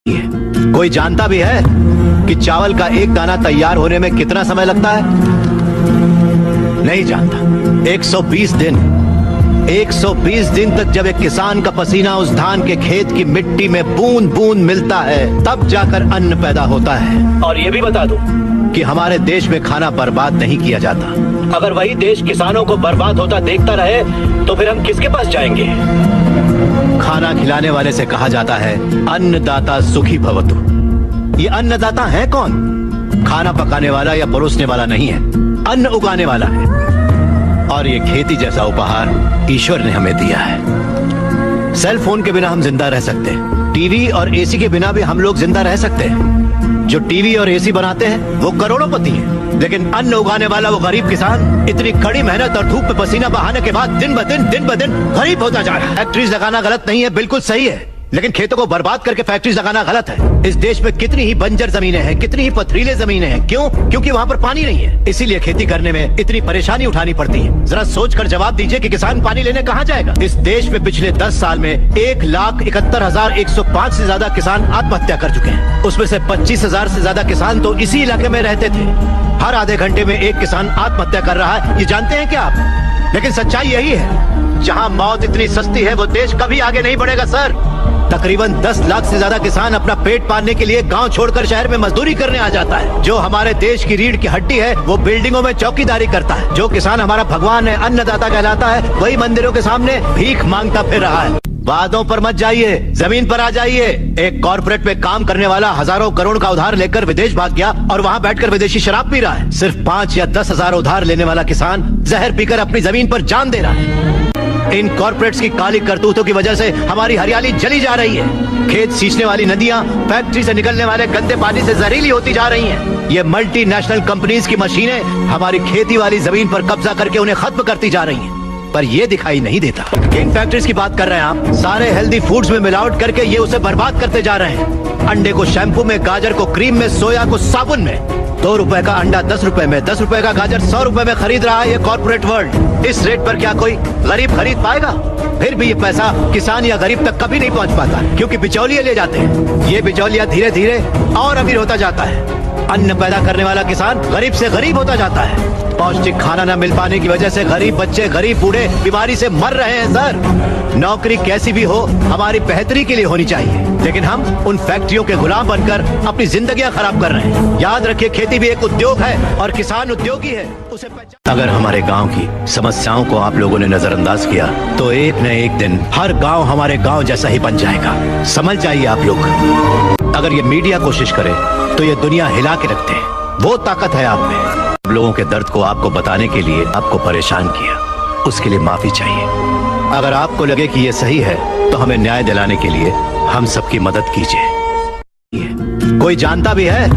कोई जानता भी है कि चावल का एक दाना तैयार होने में कितना समय लगता है? नहीं जानता। 120 दिन 120 दिन तक जब एक किसान का पसीना उस धान के खेत की मिट्टी में बूंद बूंद मिलता है, तब जाकर अन्न पैदा होता है। और ये भी बता दूं कि हमारे देश में खाना बर्बाद नहीं किया जाता। अगर वही देश किसानों को बर्बाद होता देखता रहे तो फिर हम किसके पास जाएंगे? खाना खिलाने वाले से कहा जाता है अन्नदाता सुखी भवतु। ये अन्नदाता है कौन? खाना पकाने वाला या परोसने वाला नहीं है, अन्न उगाने वाला है। और ये खेती जैसा उपहार ईश्वर ने हमें दिया है। सेल फोन के बिना हम जिंदा रह सकते हैं, टीवी और एसी के बिना भी हम लोग जिंदा रह सकते हैं। जो टीवी और एसी बनाते हैं वो करोड़ोंपति हैं, लेकिन अन्न उगाने वाला वो गरीब किसान इतनी कड़ी मेहनत और धूप में पसीना बहाने के बाद दिन ब दिन गरीब होता जा रहा है। फैक्ट्रीज लगाना गलत नहीं है, बिल्कुल सही है, लेकिन खेतों को बर्बाद करके फैक्ट्रीज लगाना गलत है। इस देश में कितनी ही बंजर जमीनें हैं, कितनी ही पथरीले जमीनें हैं। क्यों? क्योंकि वहाँ पर पानी नहीं है, इसीलिए खेती करने में इतनी परेशानी उठानी पड़ती है। जरा सोचकर जवाब दीजिए कि किसान पानी लेने कहाँ जाएगा? इस देश में पिछले 10 साल में 1,71,105 से ज्यादा किसान आत्महत्या कर चुके हैं। उसमें से 25,000 से ज्यादा किसान तो इसी इलाके में रहते थे। हर आधे घंटे में एक किसान आत्महत्या कर रहा है, ये जानते हैं क्या आप? लेकिन सच्चाई यही है, जहाँ मौत इतनी सस्ती है वो देश कभी आगे नहीं बढ़ेगा सर। तकरीबन 10 लाख से ज्यादा किसान अपना पेट पालने के लिए गांव छोड़कर शहर में मजदूरी करने आ जाता है। जो हमारे देश की रीढ़ की हड्डी है वो बिल्डिंगों में चौकीदारी करता है। जो किसान हमारा भगवान है, अन्नदाता कहलाता है, वही मंदिरों के सामने भीख मांगता फिर रहा है। वादों पर मत जाइए, जमीन पर आ जाइए। एक कॉर्पोरेट में काम करने वाला हजारों करोड़ का उधार लेकर विदेश भाग गया और वहाँ बैठकर विदेशी शराब पी रहा है। सिर्फ 5 या 10 हजार उधार लेने वाला किसान जहर पीकर अपनी जमीन पर जान दे रहा है। इन कॉर्पोरेट्स की काली करतूतों की वजह से हमारी हरियाली जली जा रही है। खेत सींचने वाली नदियां फैक्ट्री से निकलने वाले गंदे पानी से जहरीली होती जा रही हैं। ये मल्टीनेशनल कंपनीज की मशीनें हमारी खेती वाली जमीन पर कब्जा करके उन्हें खत्म करती जा रही हैं। पर ये दिखाई नहीं देता। इन फैक्ट्रीज की बात कर रहे हैं आप, सारे हेल्दी फूड्स में मिलावट करके ये उसे बर्बाद करते जा रहे हैं। अंडे को शैम्पू में, गाजर को क्रीम में, सोया को साबुन में। 2 रुपए का अंडा 10 रुपए में, 10 रुपए का गाजर 100 रुपए में खरीद रहा है ये कॉर्पोरेट वर्ल्ड। इस रेट पर क्या कोई गरीब खरीद पाएगा? फिर भी ये पैसा किसान या गरीब तक कभी नहीं पहुंच पाता, क्योंकि बिचौलिए ले जाते हैं। ये बिचौलिया धीरे धीरे और अमीर होता जाता है। अन्न पैदा करने वाला किसान गरीब से गरीब होता जाता है। पौष्टिक खाना न मिल पाने की वजह से गरीब बच्चे, गरीब बूढ़े बीमारी से मर रहे हैं सर। नौकरी कैसी भी हो हमारी बेहतरी के लिए होनी चाहिए, लेकिन हम उन फैक्ट्रियों के गुलाम बनकर अपनी जिंदगियां खराब कर रहे हैं। याद रखिए, खेती भी एक उद्योग है और किसान उद्योगी है, उसे अगर हमारे गांव की समस्याओं को आप लोगों ने नजरअंदाज किया तो एक न एक दिन हर गांव हमारे गांव जैसा ही बन जाएगा। समझ जाइए आप लोग। अगर ये मीडिया कोशिश करे तो ये दुनिया हिला के रखते हैं। वो ताकत है आप में। लोगों के दर्द को आपको बताने के लिए आपको परेशान किया, उसके लिए माफी चाहिए। अगर आपको लगे कि ये सही है तो हमें न्याय दिलाने के लिए हम सबकी मदद कीजिए। कोई जानता भी है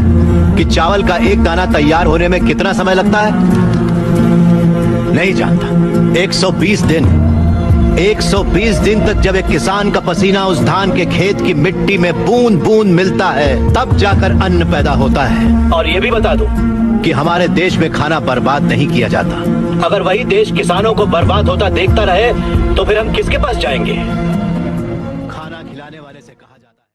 कि चावल का एक दाना तैयार होने में कितना समय लगता है? नहीं जानता। 120 दिन तक जब एक किसान का पसीना उस धान के खेत की मिट्टी में बूंद बूंद मिलता है, तब जाकर अन्न पैदा होता है। और ये भी बता दूं कि हमारे देश में खाना बर्बाद नहीं किया जाता। अगर वही देश किसानों को बर्बाद होता देखता रहे तो फिर हम किसके पास जाएंगे?